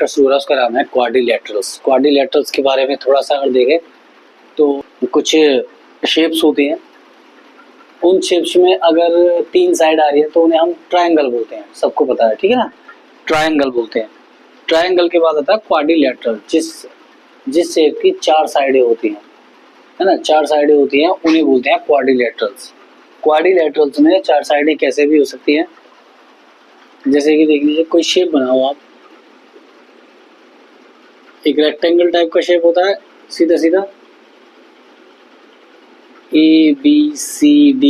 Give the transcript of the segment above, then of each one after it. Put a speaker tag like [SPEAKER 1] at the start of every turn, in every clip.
[SPEAKER 1] Chapter शुरू हो रहा है, उसका नाम है क्वाड्रिलेटरल्स। क्वाड्रिलेटरल्स के बारे में थोड़ा सा अगर देखें तो कुछ शेप्स होती हैं, उन शेप्स में अगर 3 साइड आ रही है तो उन्हें हम ट्रायंगल बोलते हैं, सबको पता है, ठीक है ना, ट्रायंगल बोलते हैं। ट्रायंगल के बाद आता है क्वाड्रिलेटरल, जिस शेप की 4 साइडें होती हैं, है ना, 4 साइडें होती हैं, उन्हें बोलते हैं क्वाड्रिलेटरल्स। क्वाड्रिलेटरल्स में 4 साइडें कैसे भी हो सकती हैं, जैसे कि देख लीजिए कोई शेप बनाओ आप, एक रेक्टेंगल टाइप का शेप होता है, सीधा सीधा ABCD,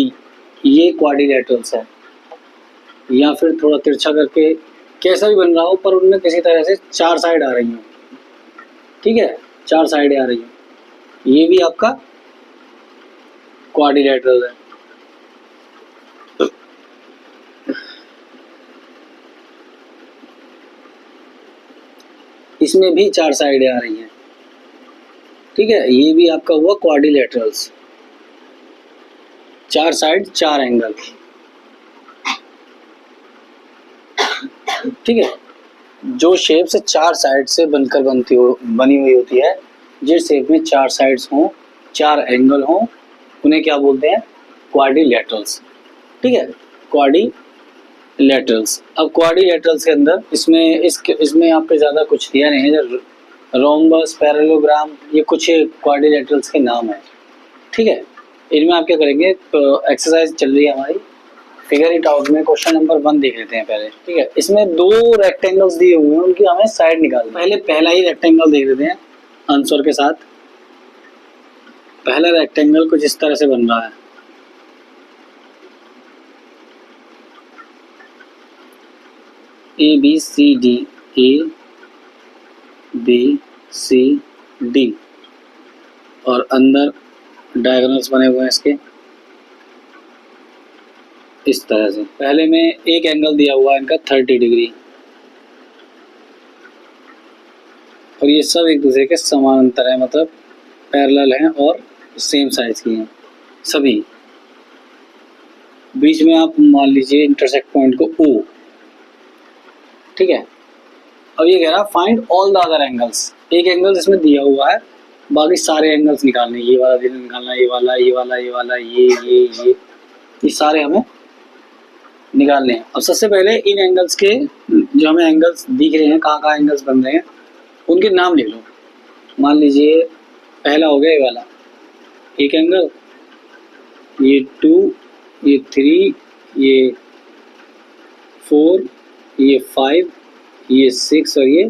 [SPEAKER 1] ये क्वाड्रिलेटरल्स है। या फिर थोड़ा तिरछा करके कैसा भी बन रहा हो, पर उनमें किसी तरह से 4 साइड आ रही हैं, ठीक है, 4 साइडें आ रही हैं, ये भी आपका क्वाड्रिलेटरल है। इसमें भी 4 साइडें आ रही हैं, ठीक है, ये भी आपका हुआ क्वाड्रिलेटरल्स, 4 साइड 4 एंगल, ठीक है। जो शेप से 4 साइड से बनकर बनी हुई होती है, जिस शेप में 4 साइड्स हों, 4 एंगल हों, उन्हें क्या बोलते हैं, क्वाड्रिलेटरल्स, ठीक है, क्वाड्रिलेटरल्स। अब क्वाड्रिलेटरल्स के अंदर इसमें आपको ज़्यादा कुछ दिया नहीं है, रोम्बस, पैरेललोग्राम, ये कुछ क्वाड्रिलेटरल्स के नाम हैं, ठीक है। इनमें आप क्या करेंगे, तो एक्सरसाइज चल रही है हमारी फिगर इट आउट में, क्वेश्चन नंबर 1 देख लेते हैं पहले, ठीक है। इसमें 2 रेक्टेंगल्स दिए हुए हैं, उनकी हमें साइड निकालनी है। पहले पहला ही रेक्टेंगल देख लेते हैं आंसर के साथ। पहला रेक्टेंगल कुछ इस तरह से बन रहा है, ABCD, ABCD, और अंदर डायगोनल्स बने हुए हैं इसके इस तरह से। पहले में एक एंगल दिया हुआ है इनका 30 डिग्री, और ये सब एक दूसरे के समानांतर है, मतलब पैरेलल हैं और सेम साइज की हैं सभी। बीच में आप मान लीजिए इंटरसेक्ट पॉइंट को O, ठीक है। अब ये कह रहा है find all the other angles, एक एंगल इसमें दिया हुआ है, बाकी सारे एंगल्स निकालने, ये वाला निकालना, ये वाला, ये वाला, ये वाला, ये सारे हमें निकालने हैं। अब सबसे पहले इन एंगल्स के, जो हमें एंगल्स दिख रहे हैं, कहाँ कहाँ एंगल्स बन रहे हैं, उनके नाम लिख लो। मान लीजिए पहला हो गया ये वाला एक एंगल, ये 2, ये 3, ये 4, ये 5, ये 6 और ये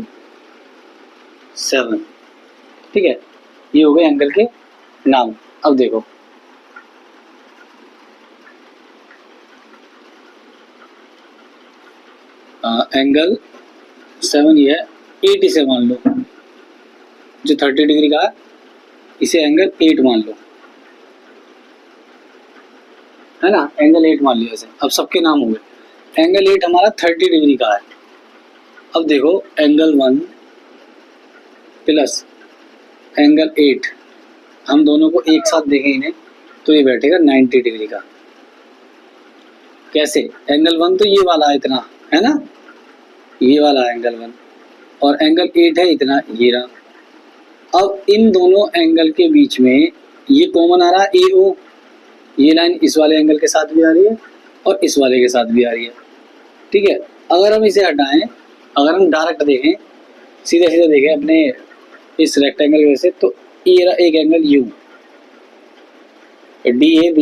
[SPEAKER 1] 7, ठीक है। ये हो गए एंगल के नाम। अब देखो एंगल 7 ये है, 8 इसे मान लो, जो 30 डिग्री का है इसे एंगल 8 मान लो, है ना, एंगल 8 मान लिया इसे। अब सबके नाम हो गए। एंगल 8 हमारा 30 डिग्री का है। अब देखो एंगल 1 प्लस एंगल 8, हम दोनों को एक साथ देखें इन्हें तो ये बैठेगा 90 डिग्री का। कैसे, एंगल 1 तो ये वाला है इतना, है ना, ये वाला एंगल 1, और एंगल 8 है इतना, ये रहा। अब इन दोनों एंगल के बीच में ये कॉमन आ रहा है AO, ये लाइन इस वाले एंगल के साथ भी आ रही है और इस वाले के साथ भी आ रही है, ठीक है। अगर हम इसे हटाएं, अगर हम डायरेक्ट देखें, सीधा सीधा देखें अपने इस रेक्टेंगल की वजह से, तो ये रहा एक एंगल U, DAB,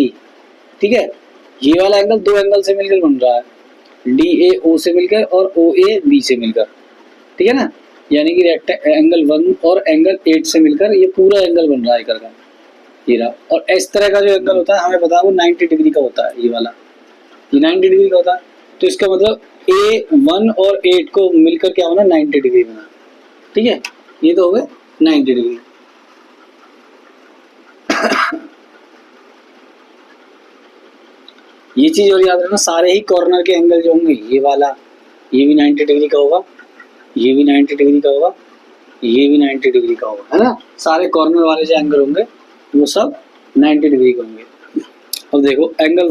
[SPEAKER 1] ठीक है। ये वाला एंगल 2 एंगल से मिलकर बन रहा है, DAO से मिलकर और OAB से मिलकर, ठीक है ना, यानी कि एंगल 1 और एंगल 8 से मिलकर ये पूरा एंगल बन रहा है करके, ये रहा। और इस तरह का जो एंगल होता है हमें पता है वो 90 डिग्री का होता है, ये वाला, ये 90 डिग्री का होता है। तो इसका मतलब A1 और 8 को मिलकर क्या बना, 90 डिग्री बना, ठीक है। ये तो हो गए 90 डिग्री। ये चीज और याद रखना, सारे ही कॉर्नर के एंगल जो होंगे, ये वाला, ये भी 90 डिग्री का होगा, ये भी 90 डिग्री का होगा, ये भी 90 डिग्री का होगा, है ना। सारे कॉर्नर वाले जो एंगल होंगे वो सब 90 डिग्री के होंगे। अब देखो एंगल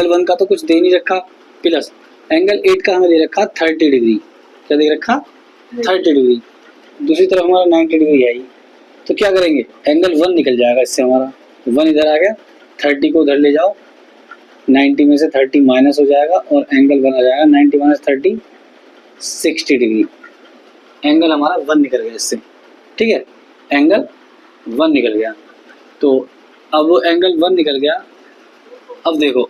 [SPEAKER 1] 1 का तो कुछ दे नहीं रखा, प्लस एंगल 8 का हमें दे रखा 30 डिग्री, क्या दे रखा 30 डिग्री, दूसरी तरफ हमारा 90 डिग्री है ये, तो क्या करेंगे एंगल 1 निकल जाएगा इससे, हमारा 1 इधर आ गया, 30 को उधर ले जाओ, 90 में से 30 माइनस हो जाएगा और एंगल 1 आ जाएगा, 90 माइनस 30 60 डिग्री, एंगल हमारा 1 निकल गया इससे, ठीक है, एंगल 1 निकल गया। तो अब वो एंगल 1 निकल गया, अब देखो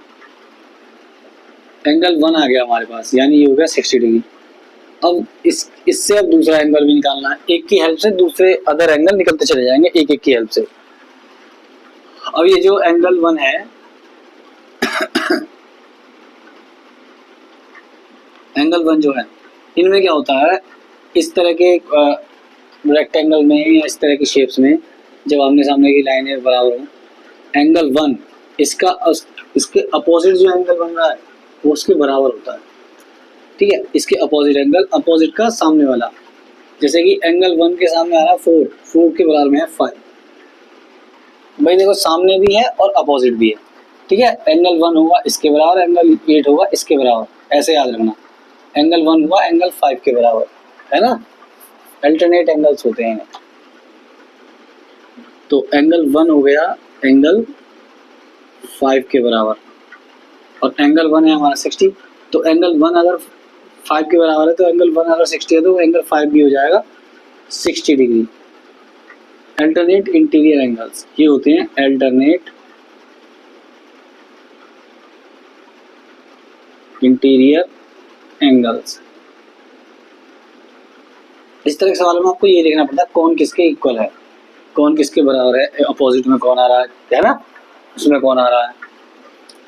[SPEAKER 1] एंगल 1 आ गया हमारे पास, यानी ये हो गया 60 डिग्री। अब इससे अब दूसरा एंगल भी निकालना है, एक की हेल्प से दूसरे अदर एंगल निकलते चले जाएंगे एक एक की हेल्प से। अब ये जो एंगल 1 है एंगल 1 जो है, इनमें क्या होता है, इस तरह के रेक्टेंगल में या इस तरह की शेप्स में जब आमने सामने की लाइनें बराबर हो, एंगल 1 इसके अपोजिट जो एंगल बन रहा है वो उसके बराबर होता है, ठीक है, इसके अपोजिट एंगल, अपोजिट का सामने वाला, जैसे कि एंगल 1 के सामने आ रहा है 4 के बराबर में है 5, भाई देखो सामने भी है और अपोजिट भी है, ठीक है, एंगल 1 होगा इसके बराबर, एंगल 8 होगा इसके बराबर, ऐसे याद रखना, एंगल 1 हुआ एंगल 5 के बराबर, है ना, अल्टरनेट एंगल्स होते हैं। तो एंगल 1 हो गया एंगल 5 के बराबर, और एंगल 1 है हमारा 60, तो एंगल 1 अगर 5 के बराबर है तो एंगल 1 अगर 60 है तो एंगल 5 भी हो जाएगा 60 डिग्री। अल्टरनेट इंटीरियर एंगल्स, ये होते हैं अल्टरनेट इंटीरियर एंगल्स। इस तरह के सवाल में आपको ये देखना पड़ता है कौन किसके इक्वल है, कौन किसके बराबर है, अपोजिट में कौन आ रहा है ना, उसमें कौन आ रहा है।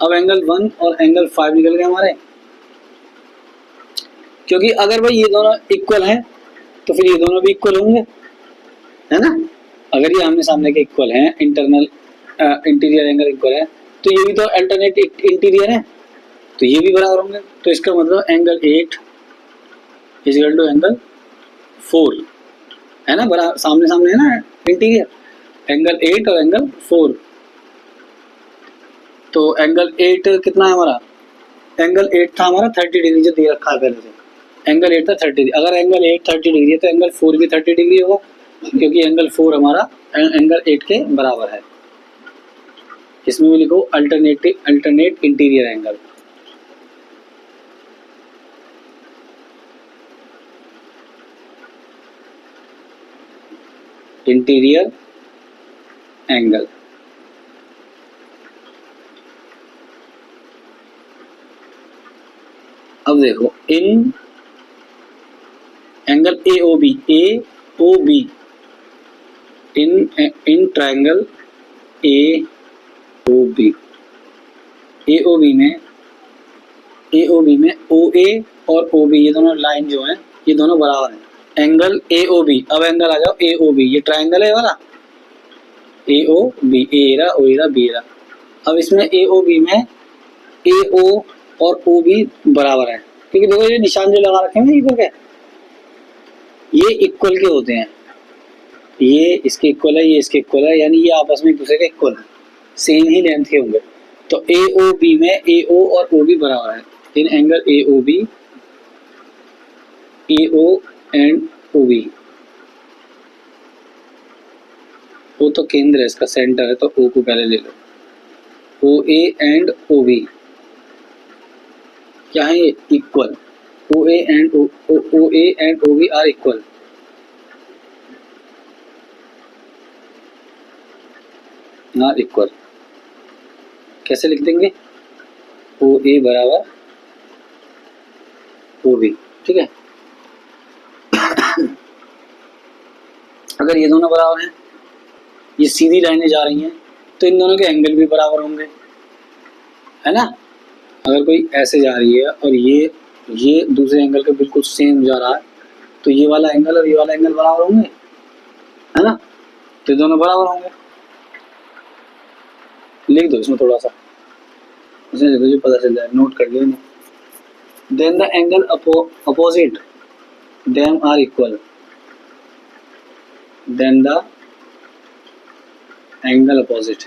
[SPEAKER 1] अब एंगल 1 और एंगल 5 निकल गए हमारे, क्योंकि अगर भाई ये दोनों इक्वल हैं तो फिर ये दोनों भी इक्वल होंगे, है ना, अगर ये आमने सामने के इक्वल हैं, इंटरनल इंटीरियर एंगल इक्वल है, तो ये भी तो अल्टरनेट इंटीरियर है, तो ये भी बराबर होंगे, तो इसका मतलब angle 8 is equal to angle 4, है ना, बराबर सामने सामने है ना इंटीरियर, एंगल 8 और एंगल 4, तो एंगल 8 कितना है हमारा, एंगल 8 था हमारा 30 डिग्री जो दे रखा है पहले से, एंगल 8 था 30 डिग्री, अगर एंगल 8 30 डिग्री है तो एंगल 4 भी 30 डिग्री होगा, क्योंकि एंगल 4 हमारा एंगल 8 के बराबर है। इसमें भी लिखो alternate interior angle. Interior angle, अब देखो in angle A O B in triangle A O B में ओ ए और ओ बी ये दोनों लाइन जो है ये दोनों बराबर हैं, एंगल ए ओ बी, अब एंगल आ जाओ ए ओ बी, ये ट्रायंगल है वाला ए ओ बी, ए रहा ओ रहा बी रहा, अब इसमें ए ओ बी में ए ओ और ओ बी बराबर है, क्योंकि देखो ये निशान जो लगा रखे हैं ना इधर के, ये इक्वल के होते हैं, ये इसके इक्वल है, ये इसके इक्वल है, यानी ये आपस में एक दूसरे के इक्वल है, सेम ही लेंथ के होंगे, तो ए ओ बी में ए ओ और ओ बी बराबर है, in angle A O B A O and O B, O तो केंद्र है इसका, सेंटर है, तो ओ को पहले ले लो, ओ ए एंड ओ बी क्या है, equal, O A and O B are equal, not equal, कैसे लिख देंगे, ओ ए बराबर ओ बी, ठीक है, अगर ये दोनों बराबर हैं, ये सीधी लाइनें जा रही हैं, तो इन दोनों के एंगल भी बराबर होंगे, है ना, अगर कोई ऐसे जा रही है और ये दूसरे एंगल के बिल्कुल सेम जा रहा है, तो ये वाला एंगल और ये वाला एंगल बराबर होंगे, है ना, तो ये दोनों बराबर होंगे, लिख दो इसमें थोड़ा सा, इसमें मुझे पता चल जाए, नोट कर लिया, then the angle opposite them are equal, then the angle opposite,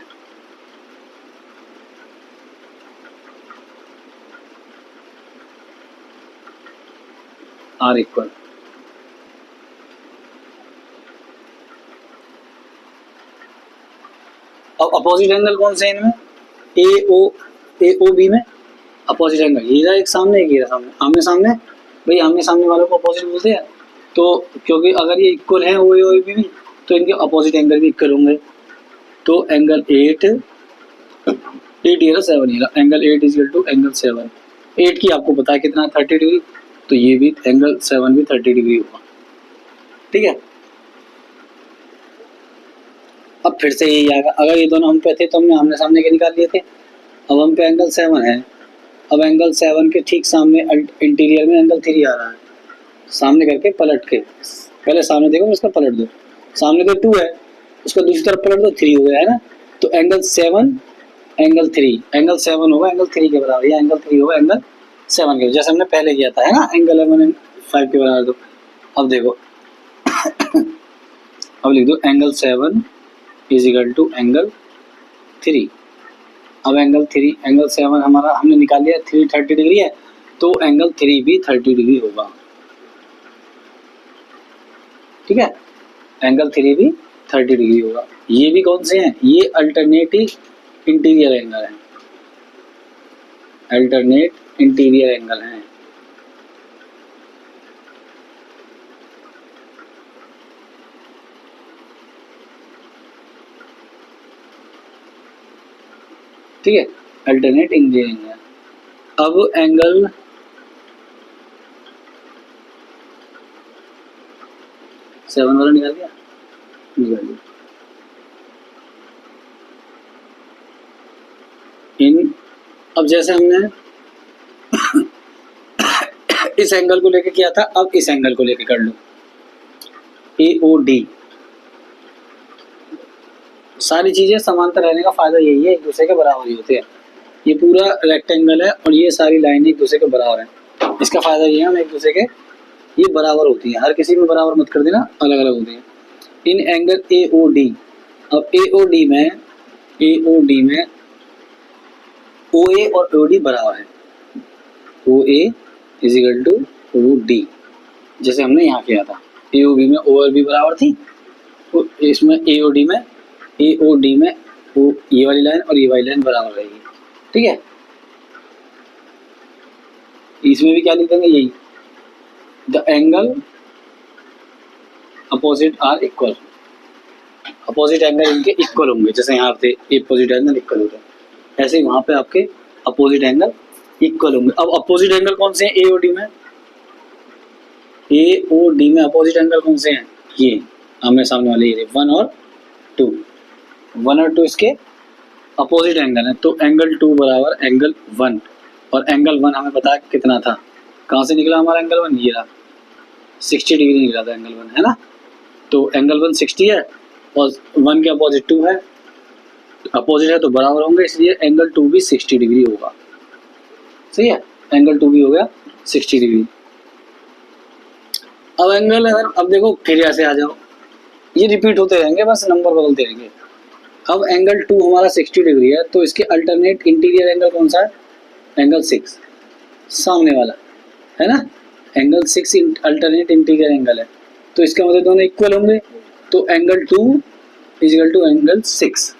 [SPEAKER 1] are equal. अब अपोजिट एंगल कौन से हैं इनमें, ए ओ बी में अपोजिट एंगल ये रहा एक सामने, एक ये रहा सामने, आमने सामने। भाई आमने सामने वालों को अपोजिट बोलते हैं, तो क्योंकि अगर ये इक्वल है ओ ए और बी भी, तो इनके अपोजिट एंगल भी इक्वल होंगे। तो एंगल 8 ये रहा 7 ये रहा, angle 8 is equal to angle 7। 8 की आपको पता है कितना 30 डिग्री, तो ये भी एंगल 7 भी 30 डिग्री होगा। ठीक है, अब फिर से यही आएगा, अगर ये दोनों हम पे थे तो हमने आमने सामने के निकाल लिए थे। अब हम पे एंगल 7 है, अब एंगल 7 के ठीक सामने इंटीरियर में एंगल 3 आ रहा है, सामने करके पलट के, पहले सामने देखो उसका पलट दो, सामने तो 2 है उसका दूसरी तरफ पलट दो 3 हो गया है ना। तो एंगल 7 एंगल 3, एंगल 7 होगा एंगल 3 के बराबर, या एंगल 3 होगा एंगल 7 के, जैसे हमने पहले किया था है ना, एंगल 11 एंड 5 के बराबर। दो अब देखो अब लिख दो angle 7 is equal to angle 3। अब एंगल 3 एंगल 7 हमारा हमने निकाल लिया, 3 30 डिग्री है, तो एंगल 3 भी 30 डिग्री होगा। ठीक है, एंगल 3 भी 30 डिग्री होगा। ये भी कौन से हैं, ये अल्टरनेटिव इंटीरियर एंगल है, अल्टरनेट इंटीरियर एंगल है। ठीक है, अल्टरनेट इंजीनियरिंग है। अब एंगल सेवन वाला निकाल दिया, निकाल दिया। इन अब जैसे हमने इस एंगल को लेके किया था, अब इस एंगल को लेके कर लो, ए ओ डी। सारी चीजें समांतर रहने का फायदा यही है, एक दूसरे के बराबर ही होते हैं। ये पूरा रेक्टेंगल है और ये सारी लाइन एक दूसरे के बराबर है, इसका फायदा ये है हम एक दूसरे के ये बराबर होती है, हर किसी में बराबर मत कर देना, अलग अलग होती है। In angle A O D, अब ए ओ डी में ओ ए और ओ डी बराबर है, O A is equal to O D, जैसे हमने यहाँ किया था। ए ओ बी में ओ और बी बराबर थी, तो इसमें ए ओ डी में वो ये वाली लाइन और ये वाली लाइन बराबर रहेगी। ठीक है, इसमें भी क्या लिख देंगे, यही the angle opposite are equal, opposite angle इनके इक्वल होंगे, जैसे यहाँ पे अपोजिट एंगल इक्वल होता है, ऐसे ही वहां पे आपके अपोजिट एंगल इक्वल होंगे। अब अपोजिट एंगल कौन से हैं ए ओ डी में, ए ओ डी में अपोजिट एंगल कौन से हैं, ये आमने सामने वाले ये 1 और 2, 1 और 2 इसके अपोजिट एंगल है, तो एंगल 2 बराबर एंगल 1, और एंगल 1 हमें पता है कितना था, कहाँ से निकला हमारा एंगल 1, ये रहा 60 डिग्री निकला था एंगल 1 है ना। तो एंगल 1 60 है और 1 के अपोजिट 2 है, अपोजिट है तो बराबर होंगे, इसलिए एंगल 2 भी 60 डिग्री होगा। सही है, एंगल 2 भी हो गया 60 डिग्री। अब एंगल अगर अब देखो फिर ऐसे आ जाओ, ये रिपीट होते रहेंगे, बस नंबर बदलते रहेंगे। अब एंगल 2 हमारा 60 डिग्री है, तो इसके अल्टरनेट इंटीरियर एंगल कौन सा है, एंगल 6 सामने वाला है ना, एंगल 6 अल्टरनेट इंटीरियर एंगल है, तो इसका मतलब दोनों इक्वल होंगे, तो angle 2 is equal to angle 6,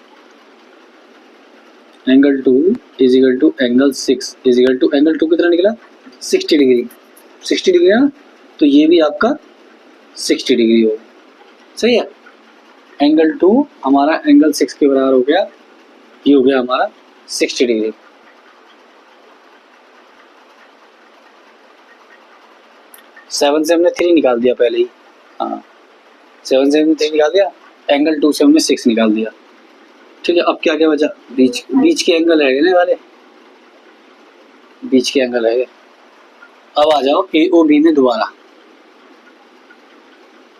[SPEAKER 1] angle 2 is equal to angle 6 is equal to angle 2 कितना निकला 60 डिग्री, 60 डिग्री है ना, तो ये भी आपका 60 डिग्री होगा। सही है, एंगल 2 हमारा एंगल 6 के बराबर हो गया, ये हो गया हमारा 60 डिग्री। सेवन से हमने 3 निकाल दिया पहले ही, हाँ 7 से हमने 3 निकाल दिया, एंगल 2 से हमने 6 निकाल दिया। ठीक है, अब क्या क्या बचा, बीच के एंगल है ना वाले, बीच के एंगल है। अब आ जाओ ए ओ बी में दोबारा,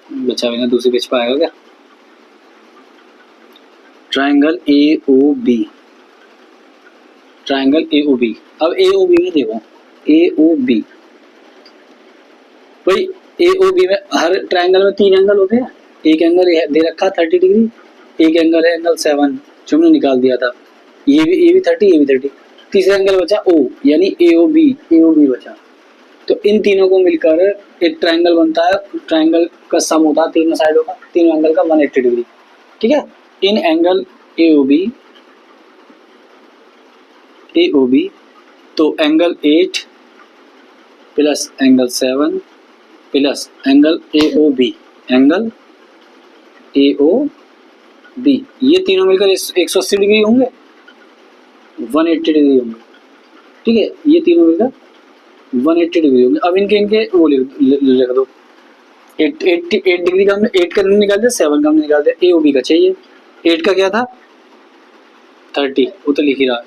[SPEAKER 1] बचा बिना दूसरे पेज पर आएगा क्या, triangle A O B, triangle A O B. अब ए ओ बी में देखो, ए ओ बी भाई ए ओ बी में हर ट्राइंगल में 3 एंगल होते हैं, एक एंगल दे रखा 30 डिग्री, एक एंगल है एंगल 7 जो हमने निकाल दिया था, ये भी 30, ये भी 30, तीसरा एंगल बचा ओ, यानी ए ओ बी बचा। तो इन तीनों को मिलकर एक ट्रायंगल बनता है, ट्रायंगल का सम होता है तीनों साइडों का, तीनों एंगल का 180 डिग्री। ठीक है, in angle A O B, तो angle 8 plus angle 7 plus angle A O B, angle A O B, ये तीनों मिलकर 180 डिग्री होंगे, 180 डिग्री होंगे। ठीक है, ये तीनों मिलकर 180 डिग्री होंगे। अब इनके इनके वो लिख दो, 8 डिग्री का हमने 8 का निकाल दिया, 7 का हमने निकाल दिया, ए ओ बी का चाहिए। 8 का क्या था 30, वो तो लिख ही रहा है,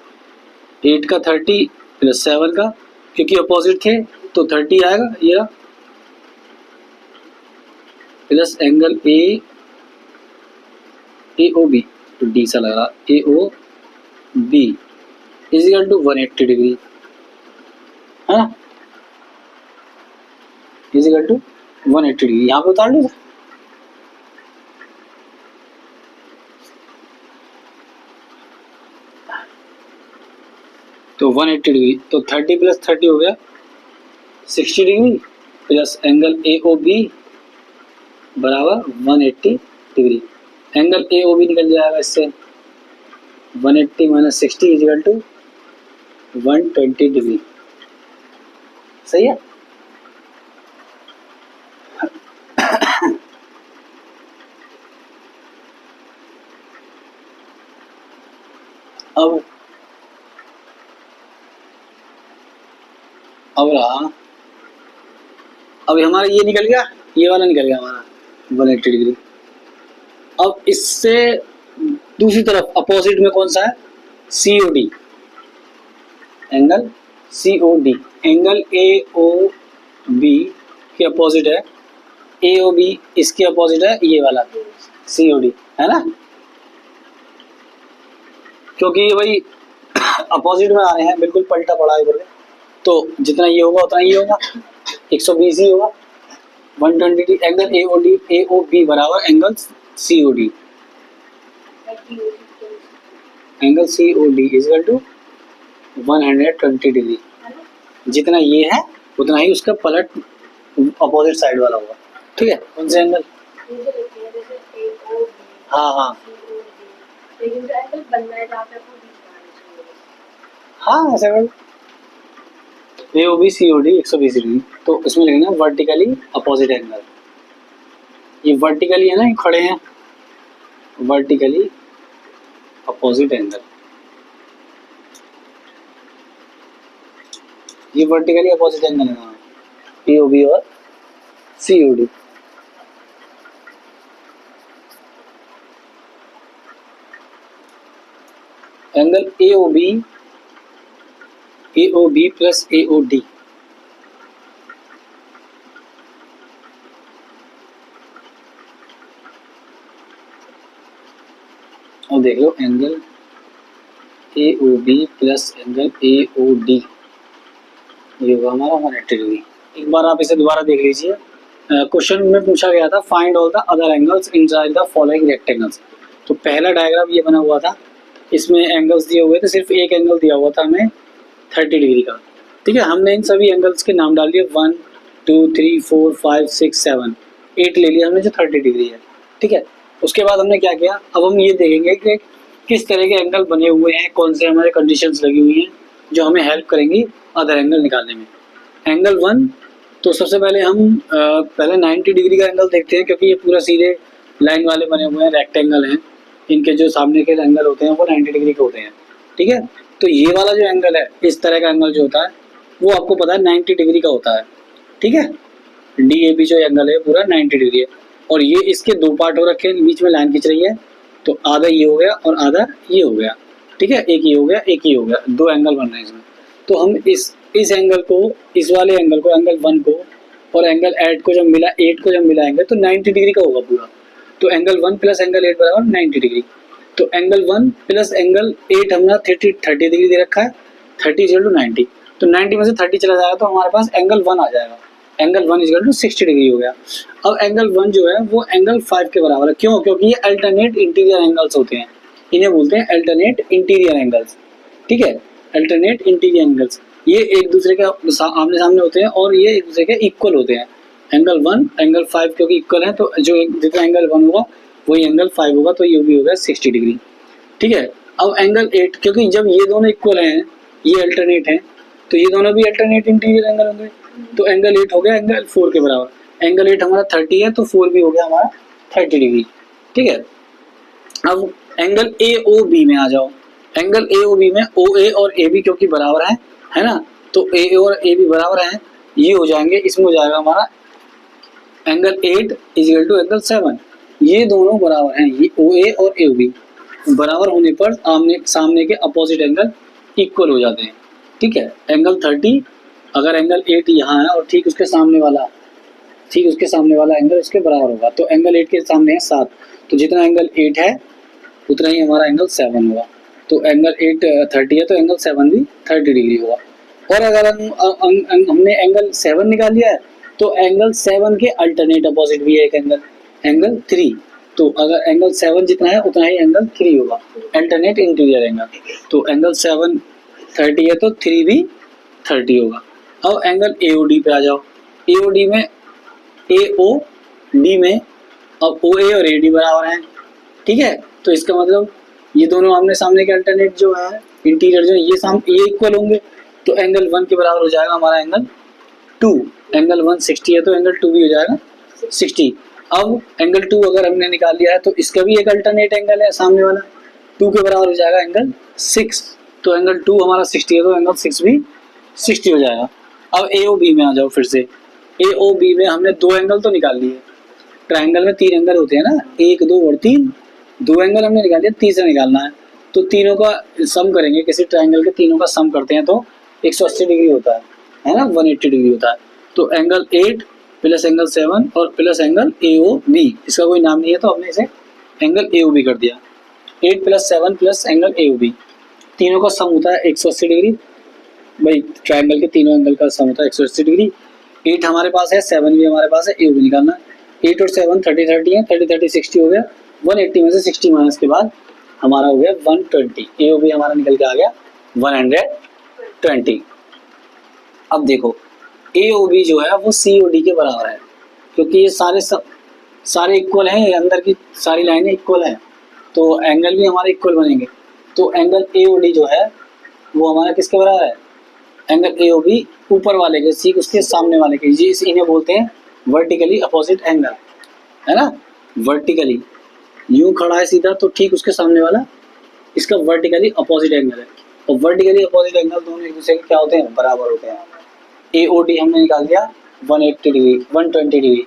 [SPEAKER 1] 8 का 30 प्लस 7 का, क्योंकि अपोजिट थे तो 30 आएगा, ये रहा, plus angle A O B, तो डी सा लग रहा, A O B is equal to 180 degree, है ना, इज इक्वल टू 180 डिग्री। यहाँ पे उतार लो, तो 180 डिग्री, तो 30 प्लस 30 हो गया 60 degree, plus angle A O B बराबर 180 degree. Angle A O B निकल जाएगा इससे, 180 minus 60 is equal to 120 degree. सही है। अब रहा, अब हमारा ये निकल गया, ये वाला निकल गया हमारा 180 डिग्री। अब इससे दूसरी तरफ अपोजिट में कौन सा है, COD, angle COD, angle AOB के अपोजिट है, AOB इसके अपोजिट है ये वाला COD, है ना, क्योंकि भाई अपोजिट में आ रहे हैं, बिल्कुल पलटा पड़ा है, तो जितना ये होगा उतना ये होगा, 120 ही होगा, 120। एंगल AOB बराबर angle COD, angle COD is equal to 120 degree. जितना ये है उतना ही उसका पलट अपोजिट साइड वाला होगा। ठीक है, कौन से एंगल, हाँ ऐसा कर, AOB COD 120 डिग्री, तो इसमें लिखना वर्टिकली अपोजिट एंगल। ये वर्टिकली है ना, ये खड़े हैं, वर्टिकली अपोजिट एंगल, ये वर्टिकली अपोजिट एंगल है AOB और COD। Angle AOB plus AOD, और देख लो angle AOB plus angle AOD, ये होगा हमारा 180 डिग्री। एक बार आप इसे दोबारा देख लीजिए, क्वेश्चन में पूछा गया था find all the other angles inside the following rectangles. तो पहला डायग्राम ये बना हुआ था, इसमें एंगल्स दिए हुए थे, सिर्फ एक एंगल दिया हुआ था हमें 30 डिग्री का। ठीक है, हमने इन सभी एंगल्स के नाम डाल दिए, 1 2 3 4 5 6 7 8 ले लिया हमने जो 30 डिग्री है। ठीक है, उसके बाद हमने क्या किया, अब हम ये देखेंगे कि किस तरह के एंगल बने हुए हैं, कौन से हमारे कंडीशंस लगी हुई हैं जो हमें हेल्प करेंगी अदर एंगल निकालने में। एंगल 1, तो सबसे पहले हम पहले 90 डिग्री का एंगल देखते हैं, क्योंकि ये पूरा सीधे लाइन वाले बने हुए हैं, रेक्टेंगल हैं, इनके जो सामने के एंगल होते हैं वो 90 डिग्री के होते हैं। ठीक है, तो ये वाला जो एंगल है, इस तरह का एंगल जो होता है वो आपको पता है 90 डिग्री का होता है। ठीक है, DAB जो एंगल है पूरा 90 डिग्री है, और ये इसके दो पार्ट हो रखे हैं, बीच में लाइन खींच रही है, तो आधा ये हो गया और आधा ये हो गया। ठीक है, एक ये हो गया, एक ये हो गया, दो एंगल बन रहे हैं इसमें। तो हम इस एंगल को, इस वाले एंगल को, एंगल 1 को और एंगल 8 को जब मिलाएंगे तो 90 डिग्री का होगा पूरा। तो एंगल 1 प्लस एंगल 8 बराबर 90 डिग्री। तो एंगल 1 प्लस एंगल 8 हमारा 30 डिग्री दे रखा है, 30 इक्वल टू 90, तो 90 में से 30 चला जाएगा तो हमारे पास एंगल 1 आ जाएगा। एंगल 1 इक्वल टू 60 डिग्री हो गया। अब एंगल 1 जो है वो एंगल 5 के बराबर है। क्यों? क्योंकि ये अल्टरनेट इंटीरियर एंगल्स होते हैं, इन्हें बोलते हैं अल्टरनेट इंटीरियर एंगल्स। ठीक है, अल्टरनेट इंटीरियर एंगल्स। ये एक दूसरे के आमने सामने होते हैं और ये एक दूसरे के इक्वल होते हैं। एंगल 1 एंगल 5 क्योंकि इक्वल है, तो जो जितना एंगल 1 होगा वही एंगल 5 होगा, तो ये भी हो गया 60 डिग्री। ठीक है, अब एंगल 8, क्योंकि जब ये दोनों इक्वल हैं, ये अल्टरनेट हैं, तो ये दोनों भी अल्टरनेट इंटीरियर एंगल होंगे, तो एंगल 8 हो गया एंगल 4 के बराबर। एंगल 8 हमारा 30 है, तो 4 भी हो गया हमारा 30 डिग्री। ठीक है, अब एंगल ए ओ बी में आ जाओ। एंगल ए ओ बी में ओ ए और ए बी क्योंकि बराबर है ना, तो ए और ए बी बराबर हैं, ये हो जाएंगे, इसमें हो जाएगा हमारा एंगल 8 इजिकल टू एंगल 7। ये दोनों बराबर हैं, ये ओ ए और ए बी बराबर होने पर आमने सामने के अपोजिट एंगल इक्वल हो जाते हैं। ठीक है, एंगल 30 अगर एंगल 8 यहाँ है और ठीक उसके सामने वाला एंगल इसके बराबर होगा, तो एंगल 8 के सामने है 7, तो जितना एंगल 8 है उतना ही हमारा एंगल 7 होगा। तो एंगल 8 30 है, तो एंगल 7 भी 30 डिग्री होगा। और अगर हमने एंगल 7 निकाल लिया है, तो एंगल 7 के अल्टरनेट अपोजिट भी है एक एंगल 3, तो अगर एंगल 7 जितना है उतना ही एंगल 3 होगा, अल्टरनेट इंटीरियर एंगल। तो एंगल 7 30 है, तो 3 भी 30 होगा। अब एंगल एओडी पे आ जाओ। एओडी में एओडी में अब ओ ए और एडी बराबर हैं। ठीक है, तो इसका मतलब ये दोनों आमने सामने के अल्टरनेट जो है इंटीरियर जो है ये इक्वल होंगे, तो एंगल 1 के बराबर हो जाएगा हमारा एंगल 2। एंगल 1 60 है, तो एंगल 2 भी हो जाएगा 60। अब एंगल 2 अगर हमने निकाल लिया है, तो इसका भी एक अल्टरनेट एंगल है सामने वाला, 2 के बराबर हो जाएगा एंगल 6। तो एंगल 2 हमारा 60 है, तो एंगल 6 भी 60 हो जाएगा। अब ए ओ बी में आ जाओ फिर से। ए ओ बी में हमने 2 एंगल तो निकाल लिए, ट्राइंगल में 3 एंगल होते हैं ना, 1 2 और 3, 2 एंगल हमने निकाल लिया, तीसरा निकालना है, तो तीनों का सम करेंगे, किसी ट्राइंगल के तीनों का सम करते हैं तो 180 डिग्री होता है ना, 180 डिग्री होता है। तो एंगल 8 प्लस एंगल 7 और plus angle A O B, इसका कोई नाम नहीं है तो हमने इसे एंगल ए ओ बी कर दिया। 8 plus 7 plus angle A O B, तीनों का सम होता है 180 डिग्री। भाई ट्राइंगल के तीनों एंगल का सम होता है 180 डिग्री। 8 हमारे पास है, 7 भी हमारे पास है, ए ओ बी निकालना। 8 और 7 30 30 है, 30 30 60 हो गया। 180 में से 60 माइनस के बाद हमारा हो गया 120। ए ओ बी हमारा निकल के आ गया 120। अब देखो ए ओ बी जो है वो सी ओ डी के बराबर है, क्योंकि ये सारे इक्वल हैं, ये अंदर की सारी लाइनें इक्वल हैं, तो एंगल भी हमारे इक्वल बनेंगे। तो एंगल ए ओ डी जो है वो हमारा किसके बराबर है, एंगल ए ओ बी ऊपर वाले के, सी उसके सामने वाले के, ये इन्हें बोलते हैं वर्टिकली अपोजिट एंगल, है ना। वर्टिकली यूं खड़ा है सीधा, तो ठीक उसके सामने वाला इसका वर्टिकली अपोजिट एंगल है, और वर्टिकली अपोजिट एंगल दोनों एक दूसरे के क्या होते हैं, बराबर होते हैं। ए ओ डी हमने निकाल दिया 180 डिग्री 120 डिग्री,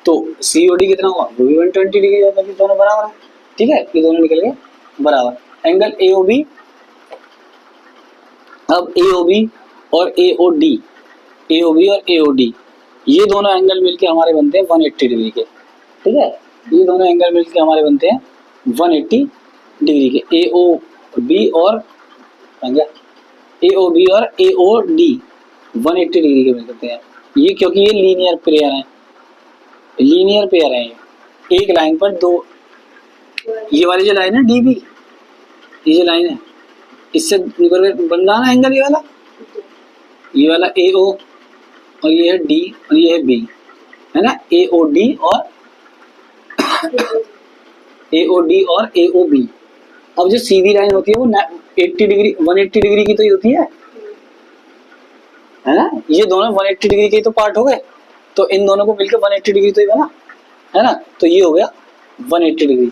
[SPEAKER 1] तो सी ओ डी कितना हुआ, वो भी 120 डिग्री होगा, क्योंकि दोनों बराबर है। ठीक है, ये दोनों निकल गए बराबर। एंगल ए ओ बी, अब ए ओ बी और ए ओ डी, ए ओ बी और ए ओ डी, ये दोनों एंगल मिलके हमारे बनते हैं 180 डिग्री के। ठीक है, ये दोनों एंगल मिलके हमारे बनते हैं 180 डिग्री के। ए ओ बी और ए ओ बी और ए ओ डी 180 डिग्री के मिलते हैं। ये क्योंकि ये लीनियर पेयर हैं, ये एक लाइन पर दो, ये वाली जो लाइन है डी बी, ये जो लाइन है इससे निकल के बन रहा ना एंगल, ये वाला ए ओ और ये है डी और ये है बी, है ना, ए ओ डी और ए ओ बी। अब जो सीधी लाइन होती है वो 80 डिग्री 180 डिग्री की तो ही होती है ना, ये दोनों 180 डिग्री के तो पार्ट हो गए, तो इन दोनों को मिलकर 180 डिग्री तो ही बना, है ना, तो ये हो गया 180 डिग्री।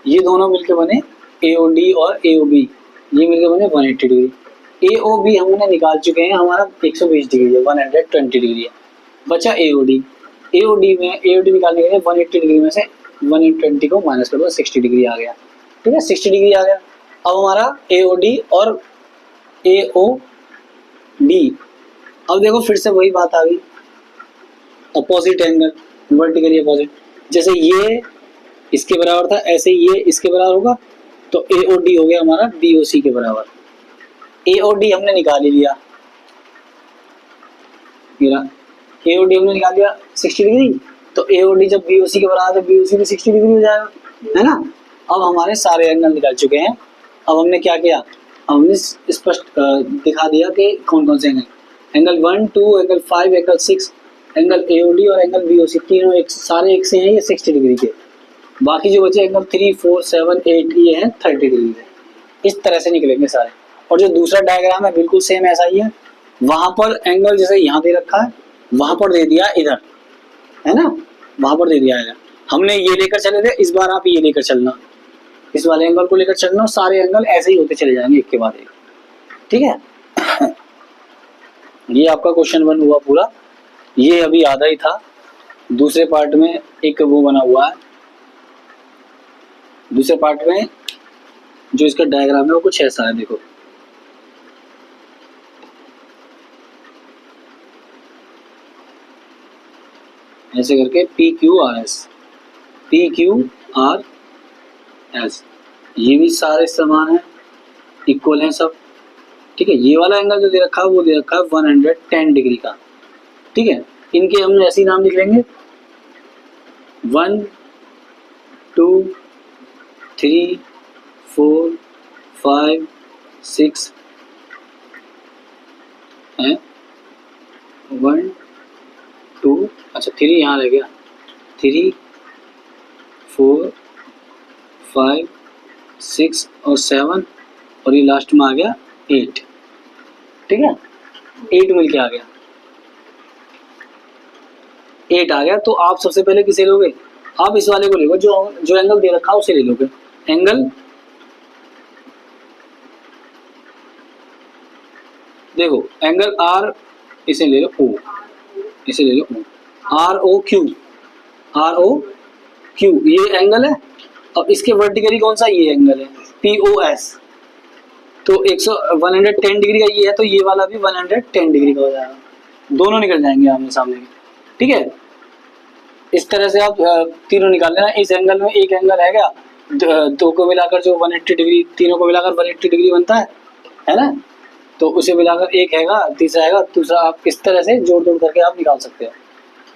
[SPEAKER 1] ये दोनों मिलकर बने ए ओ डी और ए ओ बी, ये मिलकर बने 180 डिग्री। ए ओ बी हमने निकाल चुके हैं, हमारा 120 डिग्री है, 120 डिग्री है। बचा ए ओ डी, ए ओ डी निकालने के लिए 180 डिग्री में से 120 को माइनस कर दो, 60 डिग्री आ गया। ठीक है, 60 डिग्री आ गया। अब हमारा ए ओ डी और ए ओ डी, अब देखो फिर से वही बात आ गई, अपोजिट एंगल, वर्टिकली अपोजिट। जैसे ये इसके बराबर था, ऐसे ये इसके बराबर होगा, तो ए ओ डी हो गया हमारा बी ओ सी के बराबर। ए ओ डी हमने निकाल ही लिया, ए ओ डी हमने निकाल दिया 60 डिग्री, तो ए ओ डी जब बी ओ सी के बराबर, तो बी ओ सी भी 60 डिग्री हो जाएगा, है ना। अब हमारे सारे एंगल निकाल चुके हैं। अब हमने क्या किया, हमने स्पष्ट दिखा दिया कि कौन कौन से angle. Angle 1, 2, angle 5, angle 6, angle AOD और एंगल BOC तीनों एक सारे एक से हैं, ये 60 डिग्री के। बाकी जो बचे एंगल 3, 4, 7, 8 ये हैं 30 डिग्री के। इस तरह से निकलेंगे सारे। और जो दूसरा डायग्राम है बिल्कुल सेम ऐसा ही है। वहां पर एंगल जैसे यहाँ दे रखा है, वहां पर दे दिया इधर, है ना, वहां पर दे दिया है। हमने ये लेकर चले थे, इस बार आप ये लेकर चलना, इस वाले एंगल को लेकर चलना, सारे एंगल ऐसे ही होते चले जाएंगे एक के बाद एक। ठीक है। ये आपका क्वेश्चन 1 हुआ पूरा। ये अभी आधा ही था। दूसरे पार्ट में एक वो बना हुआ है, दूसरे पार्ट में जो इसका डायग्राम है वो कुछ ऐसा है, देखो। ऐसे करके PQRS, PQRS, ये भी सारे समान है, इक्वल हैं सब। ठीक है। ये वाला एंगल जो दे रखा है वो दे रखा है 110 डिग्री का। ठीक है। इनके हम ऐसे ही नाम लिख लेंगे, 1, 2, 3, 4, 5, 6 है, 1, 2, अच्छा 3 यहाँ रह गया, 3, 4, 5, 6 और 7 और ये लास्ट में आ गया 8। ठीक है। 8 मिलके आ गया, 8 आ गया। तो आप सबसे पहले किसे लोगे? आप इस वाले को लोगे, जो एंगल दे रखा है उसे ले लोगे। एंगल देखो, एंगल R इसे ले लो O, इसे ले लो O, ROQ, ROQ ये एंगल है। अब इसके वर्टिकली कौन सा? ये एंगल है POS। तो 110 डिग्री का ये है, तो ये वाला भी 110 डिग्री का हो जाएगा। दोनों निकल जाएंगे आमने सामने के। ठीक है। इस तरह से आप तीनों निकाल लेना। इस एंगल में एक एंगल है क्या, दो को मिलाकर जो 180 डिग्री, तीनों को मिलाकर 180 डिग्री बनता है ना। तो उसे मिलाकर एक हैगा, तीसरा हैगा, दूसरा। आप इस तरह से जोड़ जोड़ करके आप निकाल सकते हो।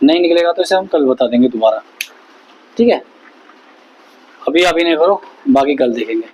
[SPEAKER 1] नहीं निकलेगा तो इसे हम कल बता देंगे दोबारा। ठीक है। अभी आप इन्हें करो, बाकी कल देखेंगे।